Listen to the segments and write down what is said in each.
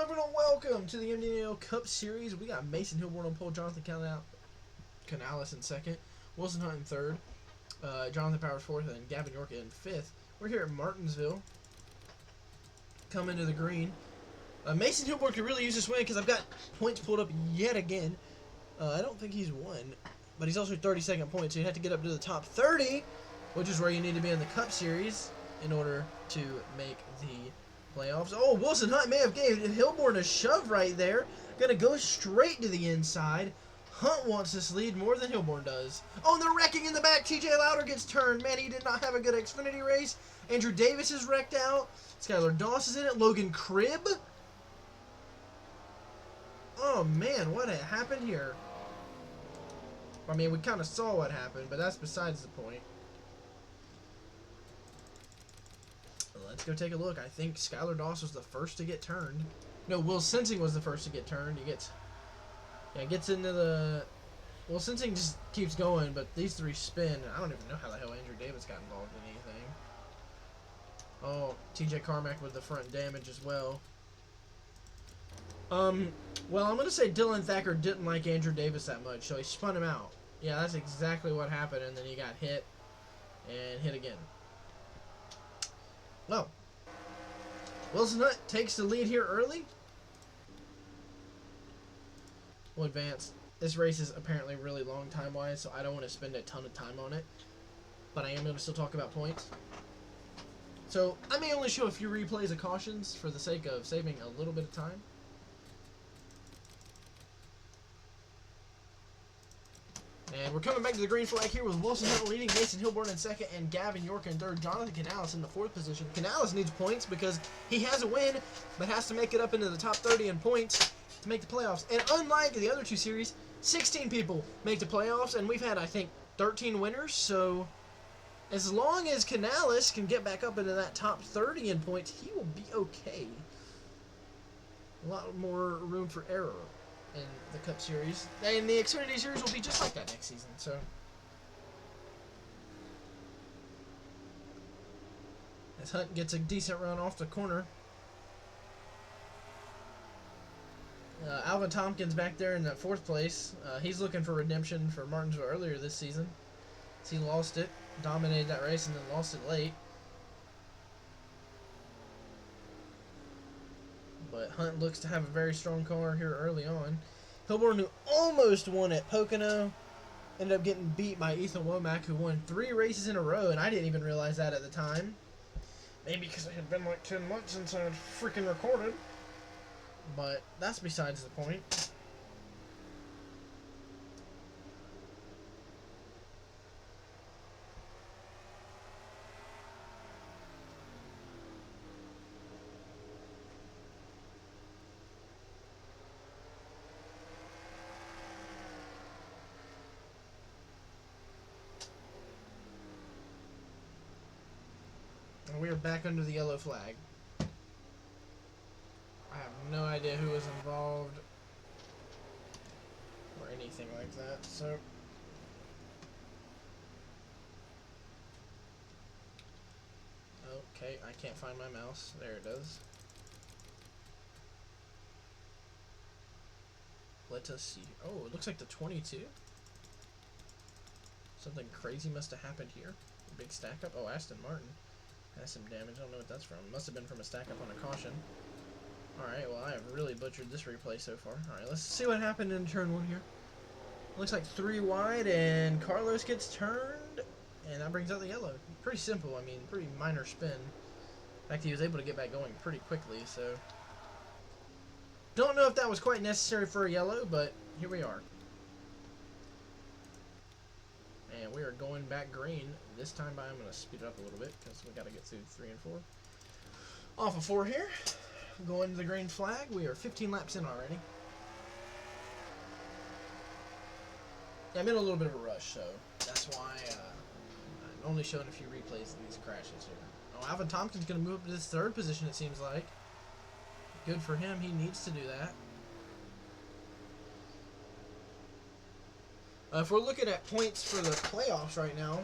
everyone, welcome to the MDNOL Cup Series. We got Mason Hilborn on pole, Jonathan Canales in second, Wilson Hunt in third, Jonathan Powers fourth, and Gavin York in fifth. We're here at Martinsville, coming to the green. Mason Hilborn could really use this win because I've got points pulled up yet again. I don't think he's won, but he's also 32nd point, so you have to get up to the top 30, which is where you need to be in the Cup Series in order to make the playoffs. Oh, Wilson Hunt may have gave Hilborn a shove right there. Gonna go straight to the inside. Hunt wants this lead more than Hilborn does. Oh, and they're wrecking in the back. TJ Louder gets turned. Man, he did not have a good Xfinity race. Andrew Davis is wrecked out. Skylar Doss is in it. Logan Cribb. Oh, man, what happened here? I mean, we kind of saw what happened, but that's besides the point. Let's go take a look. I think Skylar Doss was the first to get turned. No, Will Sensing was the first to get turned. He gets into the... Will Sensing just keeps going, but these three spin. I don't even know how the hell Andrew Davis got involved in anything. Oh, TJ Carmack with the front damage as well. Well, I'm going to say Dylan Thacker didn't like Andrew Davis that much, so he spun him out. Yeah, that's exactly what happened, and then he got hit and hit again. Well, Wilson Hunt takes the lead here early. We'll advance. This race is apparently really long time-wise, so I don't want to spend a ton of time on it. But I am going to still talk about points. So, I may only show a few replays of cautions for the sake of saving a little bit of time. And we're coming back to the green flag here with Wilson Hunt leading, Mason Hilborn in second, and Gavin York in third. Jonathan Canales in the fourth position. Canales needs points because he has a win, but has to make it up into the top 30 in points to make the playoffs. And unlike the other two series, 16 people make the playoffs, and we've had, I think, 13 winners. So as long as Canales can get back up into that top 30 in points, he will be okay. A lot more room for error in the Cup Series. And the Xfinity Series will be just like that next season, so. As Hunt gets a decent run off the corner. Alvin Tompkins back there in that fourth place. He's looking for redemption for Martinsville earlier this season. He lost it, dominated that race, and then lost it late. But Hunt looks to have a very strong car here early on. Hilborn, who almost won at Pocono, ended up getting beat by Ethan Womack, who won 3 races in a row, and I didn't even realize that at the time. Maybe because it had been like 10 months since I had freaking recorded. But that's besides the point. We are back under the yellow flag. I have no idea who was involved or anything like that, so. Okay, I can't find my mouse. There it is. Let us see. Oh, it looks like the 22. Something crazy must have happened here. A big stack up. Oh, Aston Martin. Has some damage. I don't know what that's from. Must have been from a stack up on a caution. Alright, well, I have really butchered this replay so far. Alright, let's see what happened in turn 1 here. Looks like 3 wide, and Carlos gets turned, and that brings out the yellow. Pretty simple. I mean, pretty minor spin. In fact, he was able to get back going pretty quickly, so. Don't know if that was quite necessary for a yellow, but here we are. And we are going back green. This time I'm going to speed it up a little bit because we got to get through 3 and 4. Off of 4 here. Going to the green flag. We are 15 laps in already. Yeah, I'm in a little bit of a rush, so that's why I'm only showing a few replays of these crashes here. Oh, Alvin Tompkins going to move up to this 3rd position, it seems like. Good for him. He needs to do that. If we're looking at points for the playoffs right now,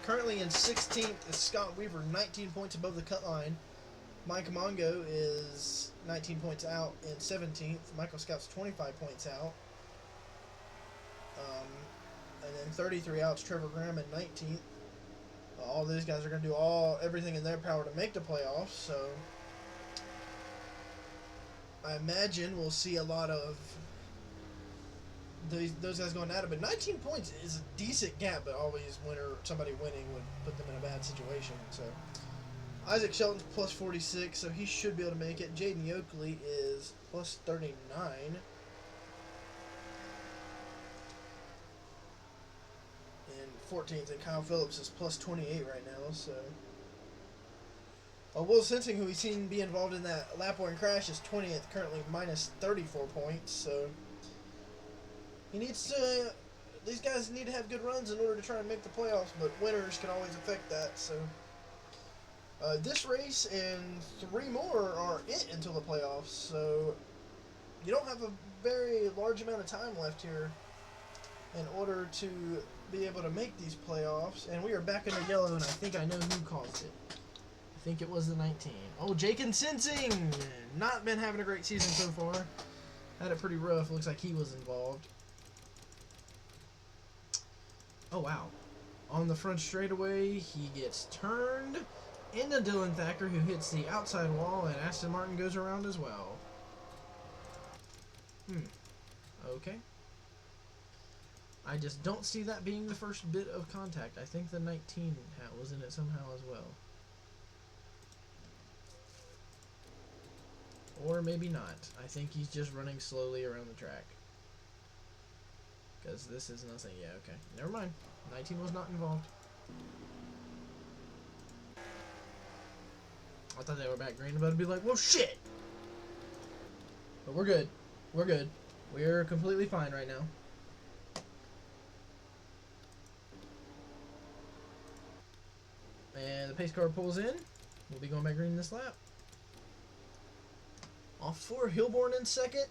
currently in 16th is Scott Weaver, 19 points above the cut line. Mike Mongo is 19 points out in 17th. Michael Scott's 25 points out. And then 33 outs, Trevor Graham in 19th. All these guys are going to do everything in their power to make the playoffs. So I imagine we'll see a lot of those guys going at it. But 19 points is a decent gap, but always somebody winning would put them in a bad situation. So Isaac Shelton's plus 46, so he should be able to make it. Jaden Oakley is plus 39. And 14th, and Kyle Phillips is plus 28 right now, so. Will Sensing, who we've seen be involved in that lap one crash, is 20th, currently minus 34 points, so. He needs to. These guys need to have good runs in order to try and make the playoffs, but winners can always affect that, so. This race and 3 more are it until the playoffs, so you don't have a very large amount of time left here in order to be able to make these playoffs. And we are back in the yellow, and I think I know who caused it. I think it was the 19. Oh, Jake and Sensing! Not been having a great season so far. Had it pretty rough. Looks like he was involved. Oh, wow. On the front straightaway, he gets turned into Dylan Thacker, who hits the outside wall, and Aston Martin goes around as well. Okay. I just don't see that being the first bit of contact. I think the 19 was in it somehow as well. Or maybe not. I think he's just running slowly around the track. Because this is nothing. Yeah, okay. Never mind. 19 was not involved. I thought they were back green, but I'd be like, well, shit! But we're good. We're good. We're completely fine right now. And the pace car pulls in. We'll be going back green this lap. Off for Hilborn in second.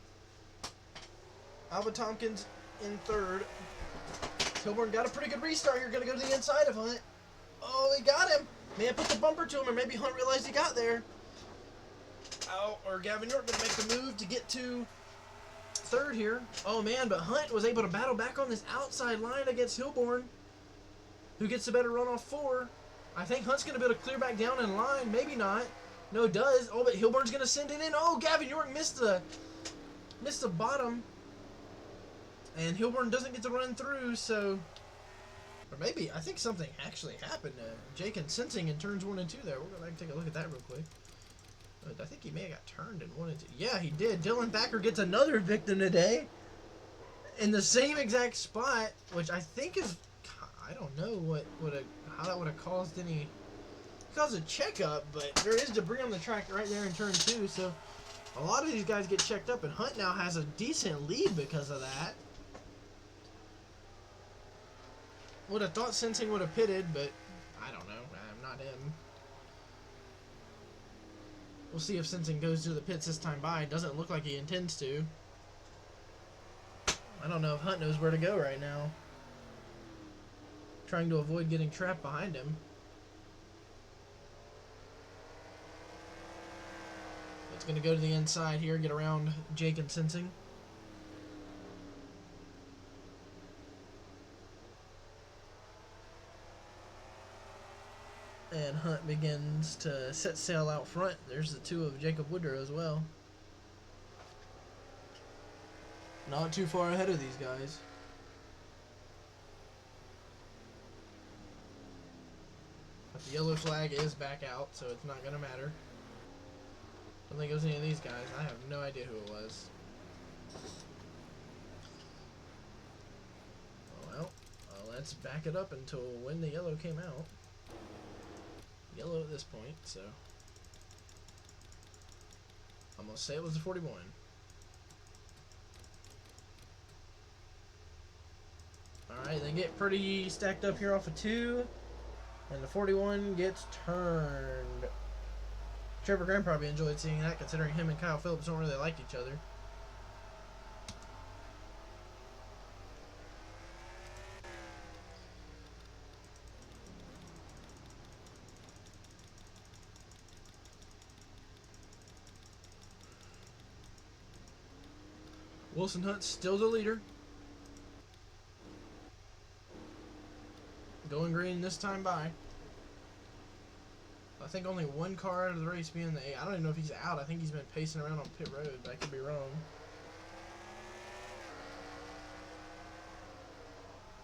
Alba Tompkins in third. Hilborn got a pretty good restart here. Gonna go to the inside of Hunt. Oh, he got him. May have put the bumper to him, or maybe Hunt realized he got there. Oh, or Gavin York gonna make the move to get to third here. Oh man, but Hunt was able to battle back on this outside line against Hilborn, who gets the better run off 4. I think Hunt's gonna be able to clear back down in line. Maybe not. No, does. Oh, but Hilborn's gonna send it in. Oh, Gavin York missed the bottom, and Hilborn doesn't get to run through. So. Or maybe, I think something actually happened to Jake and Sensing in turns 1 and 2 there. We're going to take a look at that real quick. But I think he may have got turned in 1 and 2. Yeah, he did. Dylan Thacker gets another victim today in the same exact spot, which I think is, I don't know how that would have caused a checkup, but there is debris on the track right there in turn 2, so a lot of these guys get checked up, and Hunt now has a decent lead because of that. Would have thought Sensing would have pitted, but I don't know. I'm not him. We'll see if Sensing goes to the pits this time by. Doesn't look like he intends to. I don't know if Hunt knows where to go right now. Trying to avoid getting trapped behind him. It's going to go to the inside here, get around Jake and Sensing. And Hunt begins to set sail out front. There's the 2 of Jacob Woodrow as well. Not too far ahead of these guys. But the yellow flag is back out, so it's not going to matter. Don't think it was any of these guys. I have no idea who it was. Well, let's back it up until when the yellow came out. Yellow at this point, so I'm going to say it was the 41. Alright, they get pretty stacked up here off of 2, and the 41 gets turned. Trevor Graham probably enjoyed seeing that, considering him and Kyle Phillips don't really like each other. Wilson Hunt still the leader. Going green this time by. I think only one car out of the race being the 8. I don't even know if he's out. I think he's been pacing around on pit road, but I could be wrong.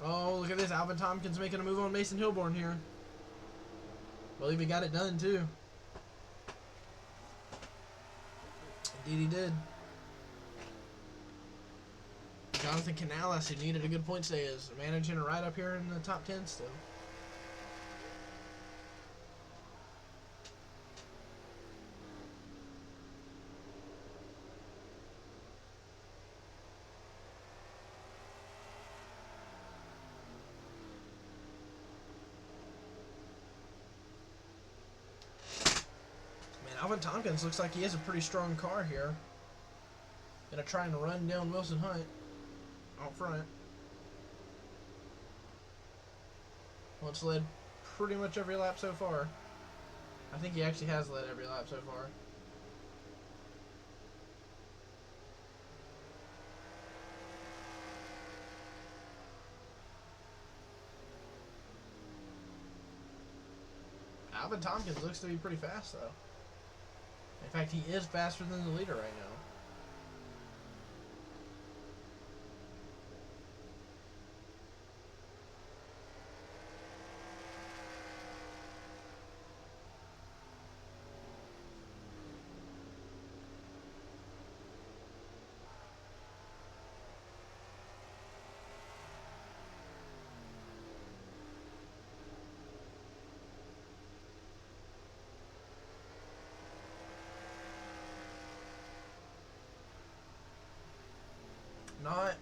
Oh, look at this. Alvin Tompkins making a move on Mason Hilborn here. Believe he got it done, too. Indeed he did. Jonathan Canales, who needed a good point today, is managing to ride up here in the top 10 still. Alvin Tompkins looks like he has a pretty strong car here. Gonna try and run down Wilson Hunt out front. Well, it's led pretty much every lap so far. I think he actually has led every lap so far. Alvin Tompkins looks to be pretty fast, though. In fact, he is faster than the leader right now. Not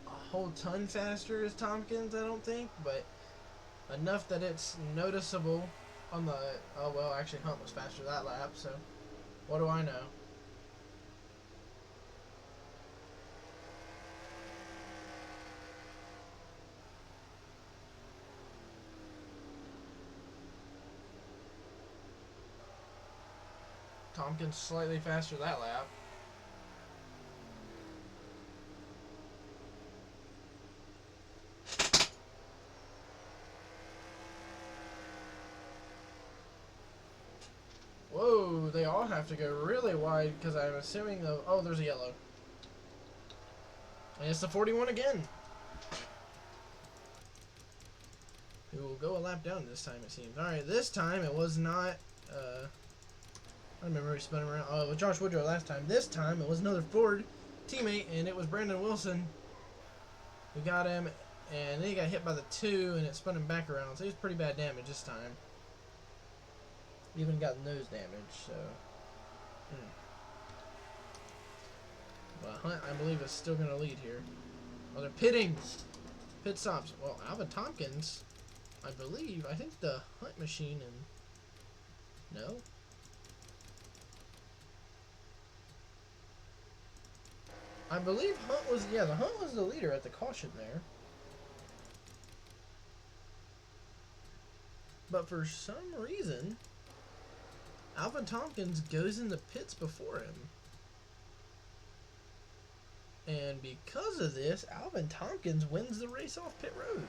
a whole ton faster as Tompkins, I don't think, but enough that it's noticeable on the... Oh, well, actually Hunt was faster that lap, so what do I know? Tompkins slightly faster that lap. Whoa, they all have to go really wide because I'm assuming the... Oh, there's a yellow. And it's the 41 again. Who will go a lap down this time, it seems. Alright, this time it was not... I remember he spun him around. Oh, it was Josh Woodrow last time. This time it was another Ford teammate, and it was Brandon Wilson who got him. And then he got hit by the 2, and it spun him back around. So it was pretty bad damage this time. Even got nose damage, so... But Hunt, I believe, is still going to lead here. Oh, they're pitting! Pit stops. Well, Alvin Tompkins, I believe, I think the Hunt machine and... No? I believe Hunt was... Yeah, the Hunt was the leader at the caution there. But for some reason... Alvin Tompkins goes in the pits before him. And because of this, Alvin Tompkins wins the race off pit road.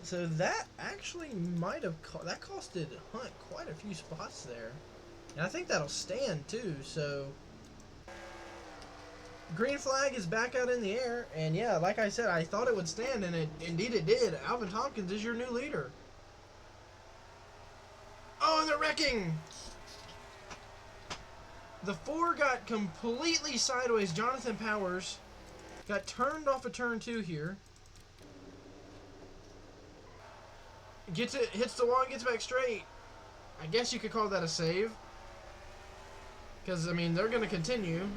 So that actually might have... That costed Hunt quite a few spots there. And I think that'll stand too, so... Green flag is back out in the air. And yeah, like I said, I thought it would stand, and indeed it did. Alvin Tompkins is your new leader. Oh, and they're wrecking! The 4 got completely sideways. Jonathan Powers got turned off of turn 2 here. Gets it, hits the wall and gets back straight. I guess you could call that a save. Because, I mean, they're going to continue.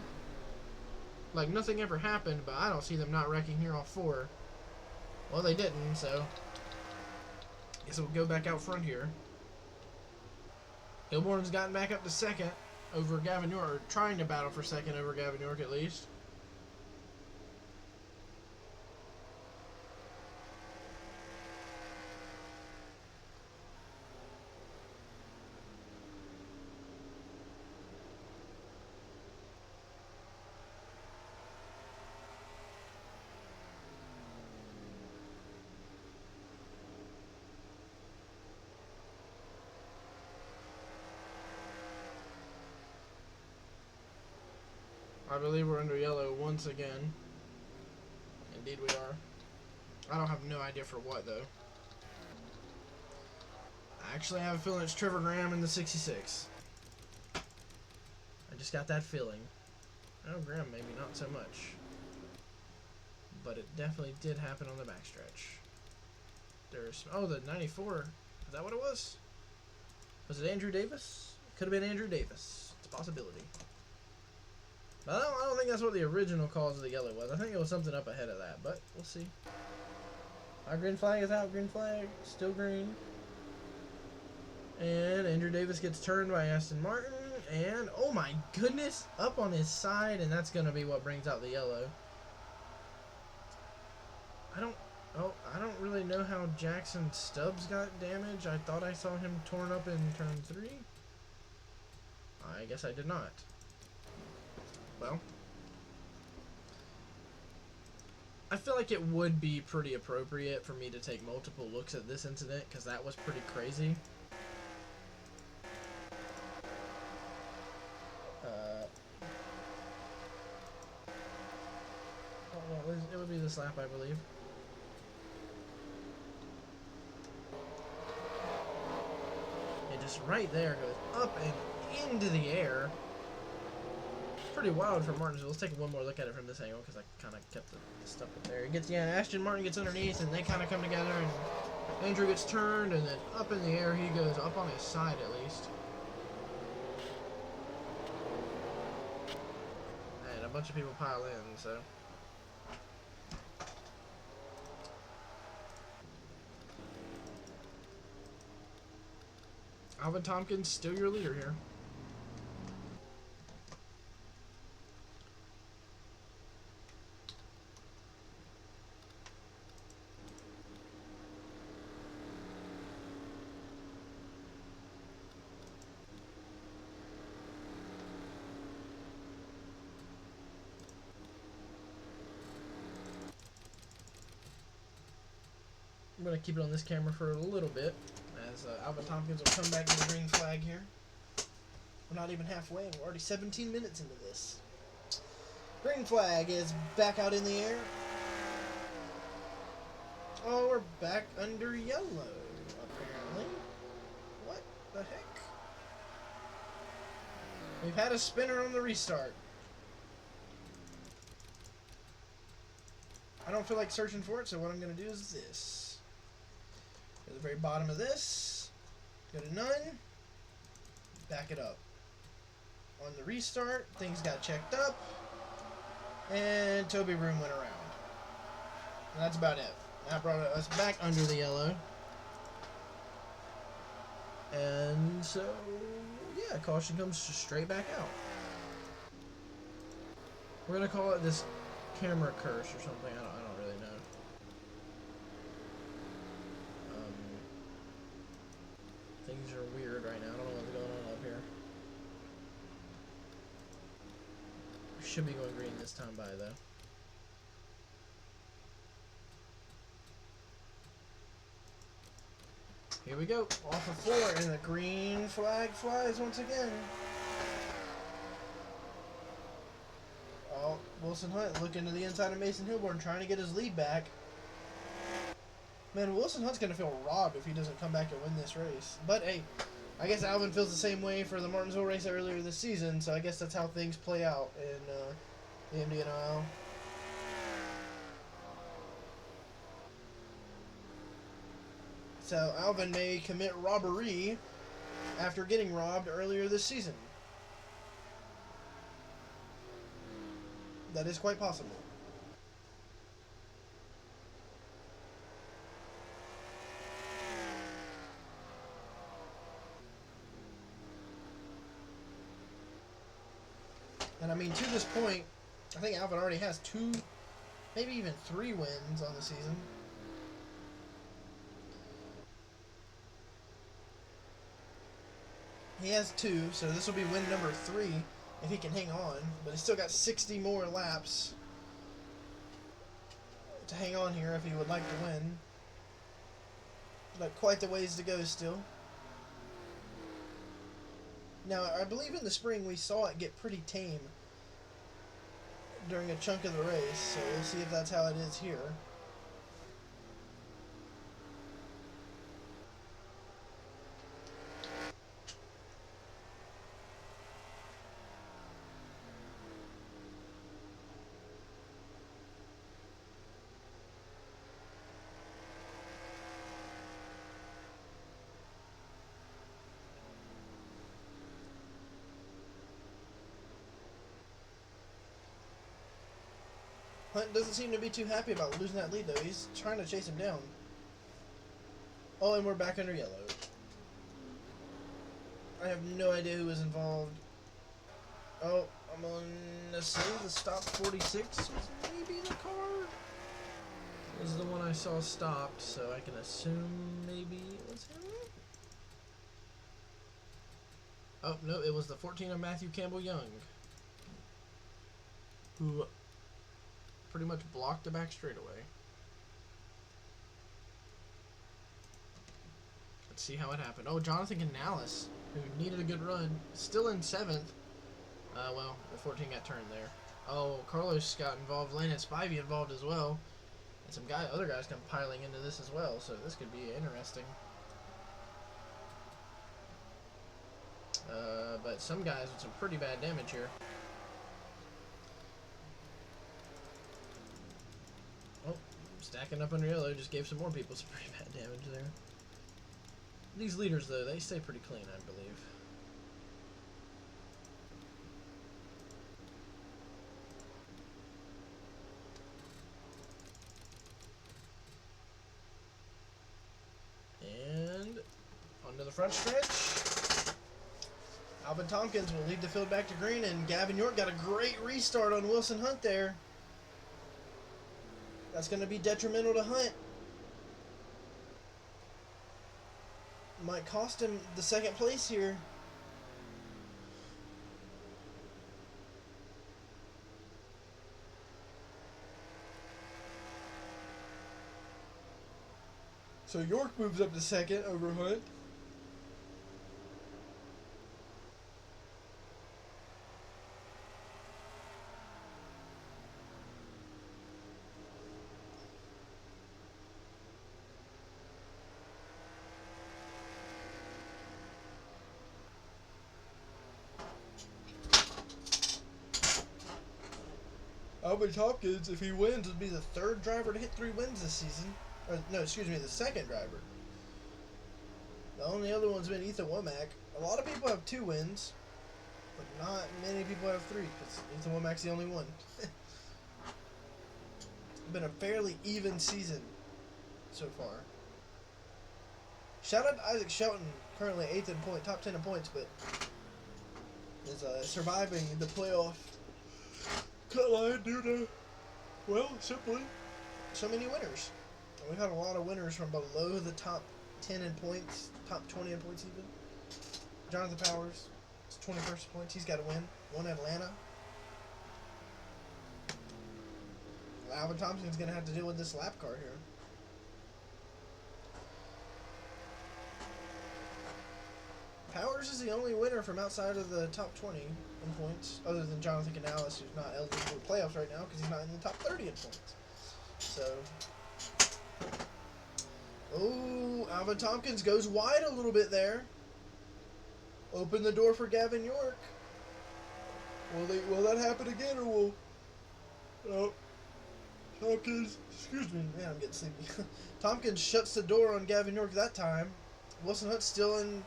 Like nothing ever happened, but I don't see them not wrecking here off 4. Well, they didn't, so... Guess we'll go back out front here. Hilborn's gotten back up to second over Gavin York, or trying to battle for second over Gavin York at least. I believe we're under yellow once again. Indeed we are. I don't have no idea for what, though. I actually have a feeling it's Trevor Graham in the 66. I just got that feeling. Oh, Graham, maybe not so much. But it definitely did happen on the backstretch. There's... Oh, the 94. Is that what it was? Was it Andrew Davis? Could have been Andrew Davis. It's a possibility. But I don't think that's what the original cause of the yellow was. I think it was something up ahead of that, but we'll see. Our green flag is out. Green flag. Still green. And Andrew Davis gets turned by Aston Martin. And, oh my goodness, up on his side. And that's going to be what brings out the yellow. I don't really know how Jackson Stubbs got damaged. I thought I saw him torn up in turn 3. I guess I did not. Well, I feel like it would be pretty appropriate for me to take multiple looks at this incident because that was pretty crazy. Well, it would be this lap, I believe. It just right there goes up and into the air. Pretty wild for Martinsville. Let's take one more look at it from this angle because I kind of kept the stuff up there. It gets, yeah, Aston Martin gets underneath and they kind of come together and Andrew gets turned and then up in the air he goes, up on his side at least. And a bunch of people pile in, so. Alvin Tompkins, still your leader here. I'm going to keep it on this camera for a little bit as Alvin Tompkins will come back to the green flag here. We're not even halfway and we're already 17 minutes into this. Green flag is back out in the air. Oh, we're back under yellow, apparently. What the heck? We've had a spinner on the restart. I don't feel like searching for it, so what I'm going to do is this. At the very bottom of this, go to none, back it up. On the restart, things got checked up, and Toby Room went around. And that's about it. That brought us back under the yellow. And so, yeah, caution comes straight back out. We're going to call it this camera curse or something. I don't really know. Things are weird right now. I don't know what's going on up here. We should be going green this time by, though. Here we go. Off of 4, and the green flag flies once again. Oh, Wilson Hunt looking to the inside of Mason Hilborn, trying to get his lead back. Man, Wilson Hunt's going to feel robbed if he doesn't come back and win this race. But, hey, I guess Alvin feels the same way for the Martinsville race earlier this season, so I guess that's how things play out in the MDNOL. So, Alvin may commit robbery after getting robbed earlier this season. That is quite possible. And I mean, to this point, I think Alvin already has 2, maybe even 3 wins on the season. He has 2, so this will be win number 3 if he can hang on. But he's still got 60 more laps to hang on here if he would like to win. But quite the ways to go still. Now, I believe in the spring we saw it get pretty tame. during a chunk of the race, so we'll see if that's how it is here. Hunt doesn't seem to be too happy about losing that lead, though. He's trying to chase him down. Oh, and we're back under yellow. I have no idea who was involved. Oh, I'm going to say the stop 46 was maybe the car. This is the one I saw stopped, so I can assume maybe it was him. Oh, no, it was the 14 of Matthew Campbell Young, who pretty much blocked the back straightaway. Let's see how it happened. Oh, Jonathan Canales, who needed a good run, still in 7th. Well, the 14 got turned there. Oh, Carlos got involved. Landon Spivey involved as well. And some other guys come piling into this as well, so this could be interesting. But some guys with some pretty bad damage here. Oh, stacking up under yellow just gave some more people some pretty bad damage there. These leaders, though, they stay pretty clean, I believe. And onto the front stretch. Alvin Tompkins will lead the field back to green, and Gavin York got a great restart on Wilson Hunt there. That's going to be detrimental to Hunt. Might cost him the 2nd place here. So York moves up to 2nd over Hunt. Alvin Tompkins, if he wins, would be the 3rd driver to hit 3 wins this season. Or, no, excuse me, the 2nd driver. The only other one's been Ethan Womack. A lot of people have 2 wins, but not many people have 3, because Ethan Womack's the only one. It's been a fairly even season so far. Shout out to Isaac Shelton, currently 8th in point, top 10 in points, but is surviving the playoff cut line due to, well, simply so many winners. We've had a lot of winners from below the top 10 in points, top 20 in points even. Jonathan Powers, it's 21st points. He's got a win. Won Atlanta. Alvin Thompson's going to have to deal with this lap car here. Powers is the only winner from outside of the top 20 in points, other than Jonathan Canales, who's not eligible for the playoffs right now because he's not in the top 30 in points. So, oh, Alvin Tompkins goes wide a little bit there. Open the door for Gavin York. Will that happen again, or will... Oh, Tompkins, excuse me, man, I'm getting sleepy. Tompkins shuts the door on Gavin York that time. Wilson Hunt's still in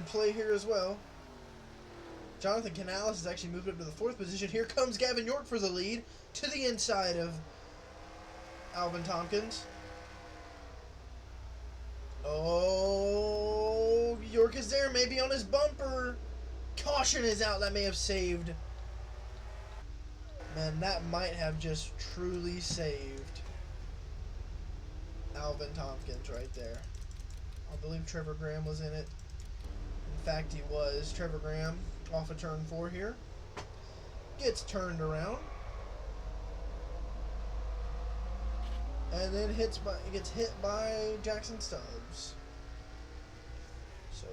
play here as well. Jonathan Canales has actually moved up to the 4th position. Here comes Gavin York for the lead to the inside of Alvin Tompkins. Oh, York is there, maybe on his bumper. Caution is out. That may have saved. Man, that might have just truly saved Alvin Tompkins right there. I believe Trevor Graham was in it. In fact, he was. Trevor Graham off of turn 4 here. Gets turned around. And then gets hit by Jackson Stubbs. So,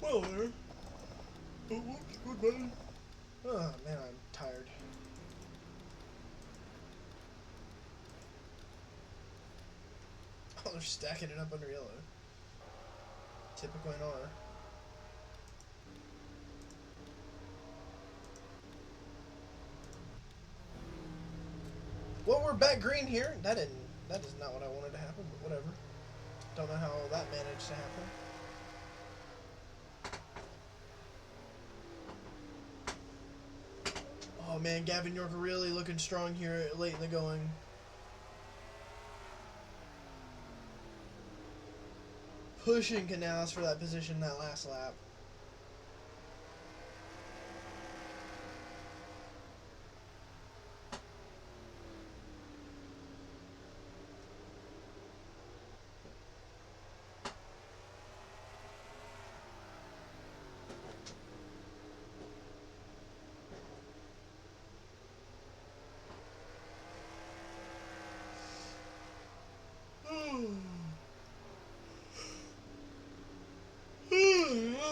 well there. Oh man, I'm tired. Oh, they're stacking it up under yellow. Typical NR. Well, we're back green here. That is not what I wanted to happen, but whatever. Don't know how that managed to happen. Oh man, Gavin York really looking strong here late in the going. Pushing Canales for that position that last lap.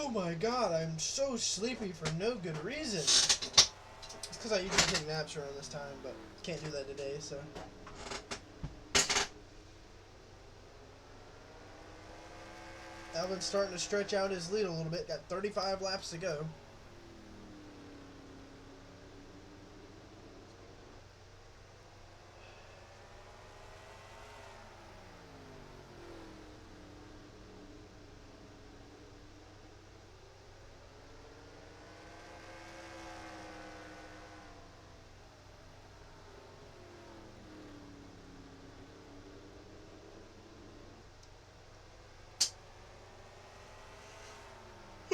Oh my god, I'm so sleepy for no good reason. It's because I usually take naps around this time, but can't do that today, so. Alvin's starting to stretch out his lead a little bit. Got 35 laps to go.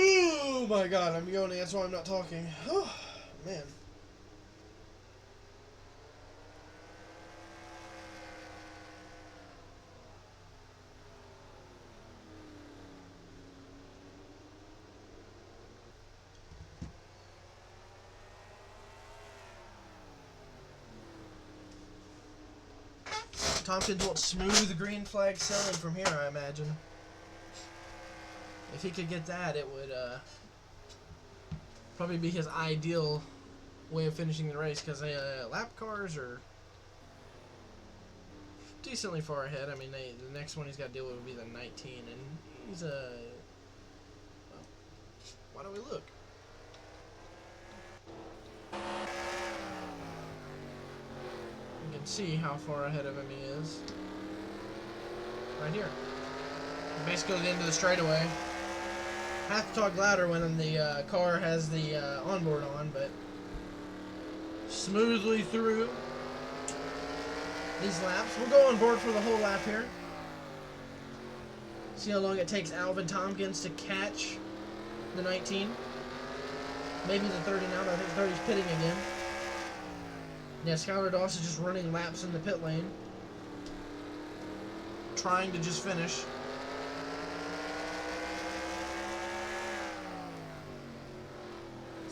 Oh my god, I'm yawning. That's why I'm not talking. Oh, man. Tompkins wants smooth green flag selling from here, I imagine. If he could get that, it would probably be his ideal way of finishing the race, because lap cars are decently far ahead. I mean, the next one he's got to deal with would be the 19, and he's well, why don't we look? You can see how far ahead of him he is. Right here. Basically the end of the straightaway. Have to talk louder when the car has the onboard on, but smoothly through these laps. We'll go on board for the whole lap here. See how long it takes Alvin Tompkins to catch the 19. Maybe the 30 now, but I think 30's pitting again. Yeah, Skylar Doss is just running laps in the pit lane. Trying to just finish.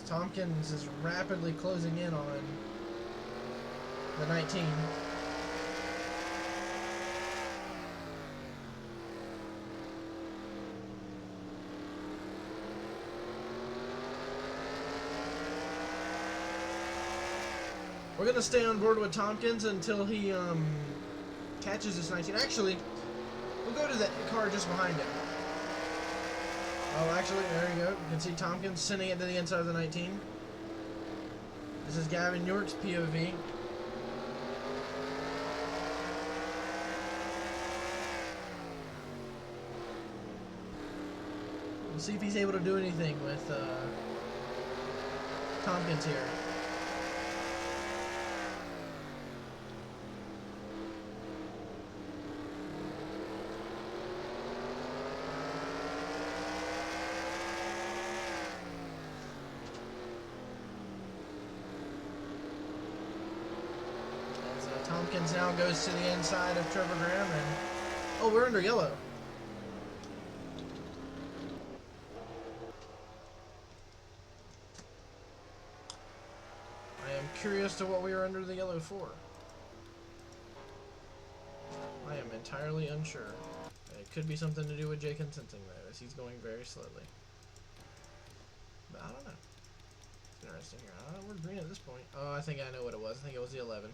Tompkins is rapidly closing in on the 19. We're going to stay on board with Tompkins until he catches this 19. Actually, we'll go to the car just behind him. Oh, actually, there you go. You can see Tompkins sending it to the inside of the 19. This is Gavin York's POV. We'll see if he's able to do anything with Tompkins here. Tompkins now goes to the inside of Trevor Graham, and oh, we're under yellow. I am curious to what we are under the yellow for. I am entirely unsure. It could be something to do with Jake Consenting though, as he's going very slowly. but I don't know. It's interesting here. We're green at this point. Oh, I think I know what it was. I think it was the 11.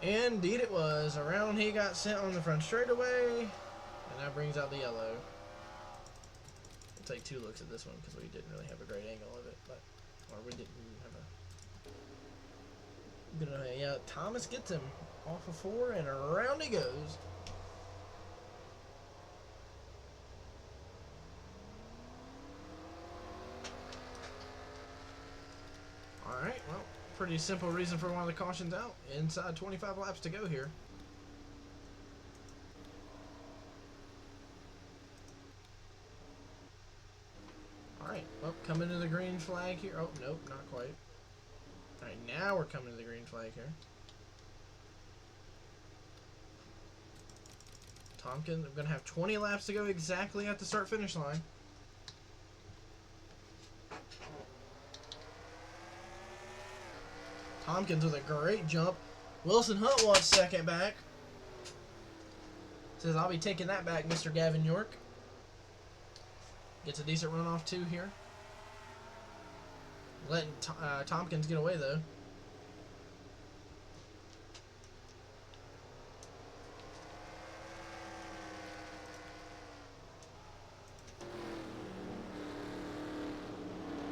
Indeed it was. Around he got sent on the front straightaway, and that brings out the yellow. We'll take 2 looks at this one because we didn't really have a great angle of it, but or we didn't have a good. Yeah, Thomas gets him off of 4, and around he goes. All right, well, pretty simple reason for one of the cautions out. Inside 25 laps to go here. Alright, well, coming to the green flag here. Oh, nope, not quite. Alright, now we're coming to the green flag here. Tompkins, we're going to have 20 laps to go exactly at the start-finish line. Tompkins with a great jump. Wilson Hunt wants second back. Says, I'll be taking that back, Mr. Gavin York. Gets a decent runoff too here. Letting Tompkins get away though.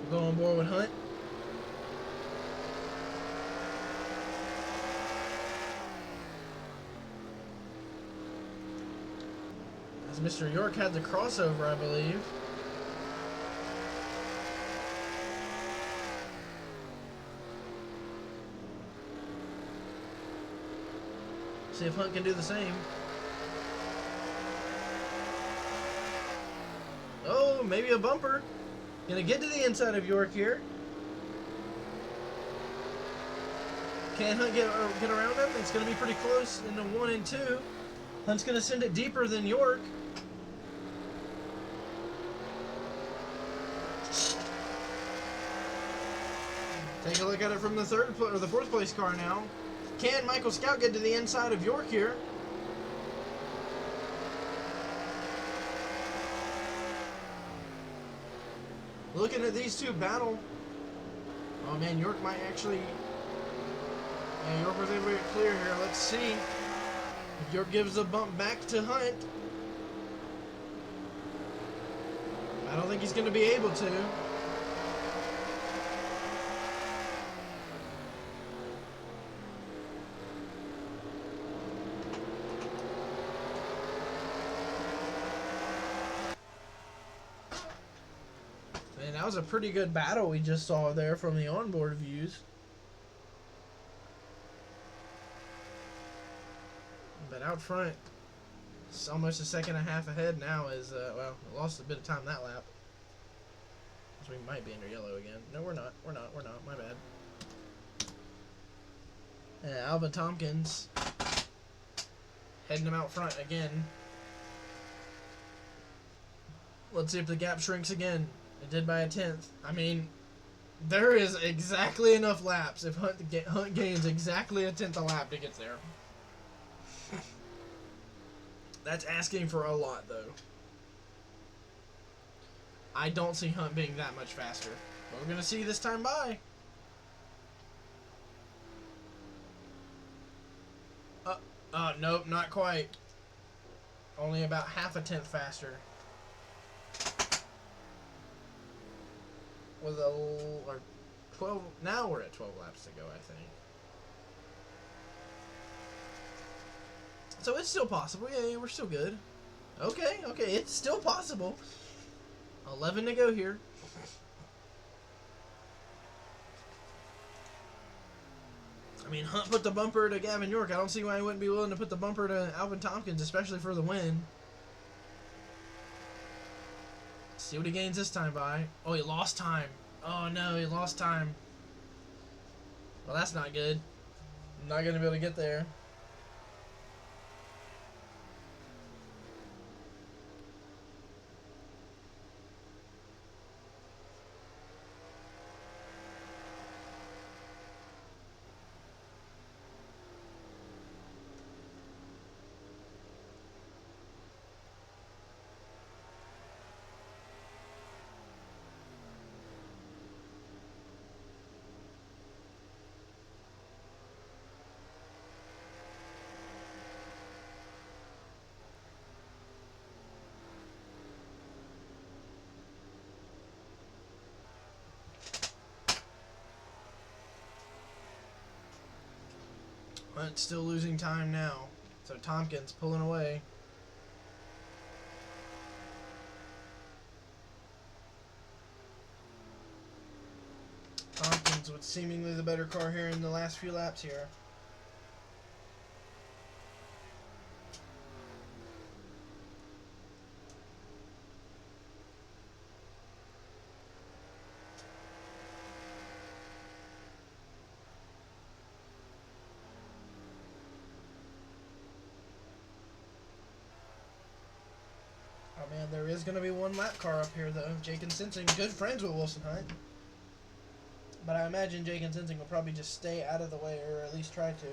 We'll go on board with Hunt. As Mr. York had the crossover, I believe. See if Hunt can do the same. Oh, maybe a bumper. Gonna get to the inside of York here. Can Hunt get around him? It's gonna be pretty close in the 1 and 2. Hunt's gonna send it deeper than York. Take a look at it from the the 4th place car now. Can Michael Scout get to the inside of York here? Looking at these two battle. Oh man, York might actually. Yeah, York was able to get clear here. Let's see if York gives the bump back to Hunt. I don't think he's going to be able to. Man, that was a pretty good battle we just saw there from the onboard views. But out front, it's almost a second and a half ahead now as, well, we lost a bit of time that lap. So we might be under yellow again. No, we're not. We're not. My bad. Alvin Tompkins heading him out front again. Let's see if the gap shrinks again. It did by a 1/10. I mean, there is exactly enough laps if Hunt gains exactly a 1/10 a lap to get there. That's asking for a lot, though. I don't see Hunt being that much faster. But we're going to see this time by. Nope, not quite. Only about half a 1/10 faster. With or 12, now we're at 12 laps to go, I think. So it's still possible. Yeah, we're still good. Okay, it's still possible. 11 to go here. I mean, Hunt put the bumper to Gavin York. I don't see why he wouldn't be willing to put the bumper to Alvin Tompkins, especially for the win. See what he gains this time by. Oh, he lost time. Oh, no, he lost time. Well, that's not good. I'm not going to be able to get there. Hunt still losing time now. So Tompkins pulling away. Tompkins with seemingly the better car here in the last few laps here. Oh man, there is going to be one lap car up here though. Jake and Sensing, good friends with Wilson Hunt. But I imagine Jake and Sensing will probably just stay out of the way, or at least try to.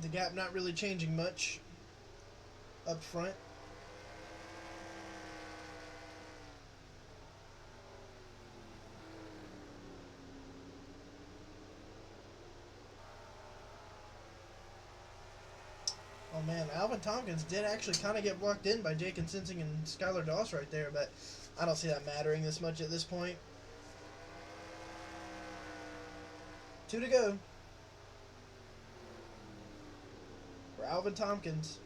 The gap not really changing much up front. Oh man, Alvin Tompkins did actually kind of get blocked in by Jake and Sensing and Skylar Doss right there, but I don't see that mattering this much at this point. 2 to go for Alvin Tompkins.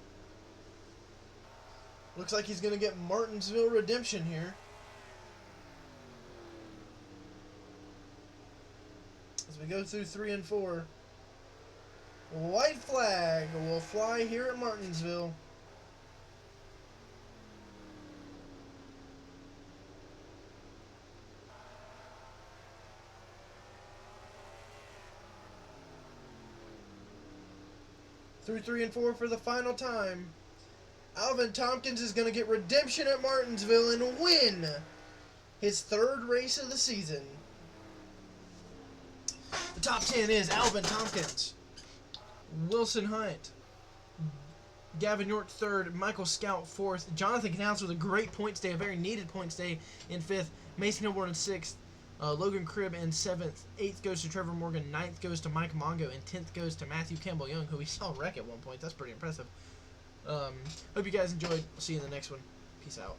Looks like he's going to get Martinsville redemption here. As we go through 3 and 4. White flag will fly here at Martinsville. Through 3 and 4 for the final time. Alvin Tompkins is going to get redemption at Martinsville and win his 3rd race of the season. The top 10 is Alvin Tompkins, Wilson Hunt, Gavin York 3rd, Michael Scout 4th, Jonathan Canals with a great points day, a very needed points day in 5th, Mason Hilborn in 6th, Logan Cribb in 7th, 8th goes to Trevor Morgan, 9th goes to Mike Mongo, and 10th goes to Matthew Campbell-Young, who we saw wreck at one point. That's pretty impressive. Hope you guys enjoyed. I'll see you in the next one. Peace out.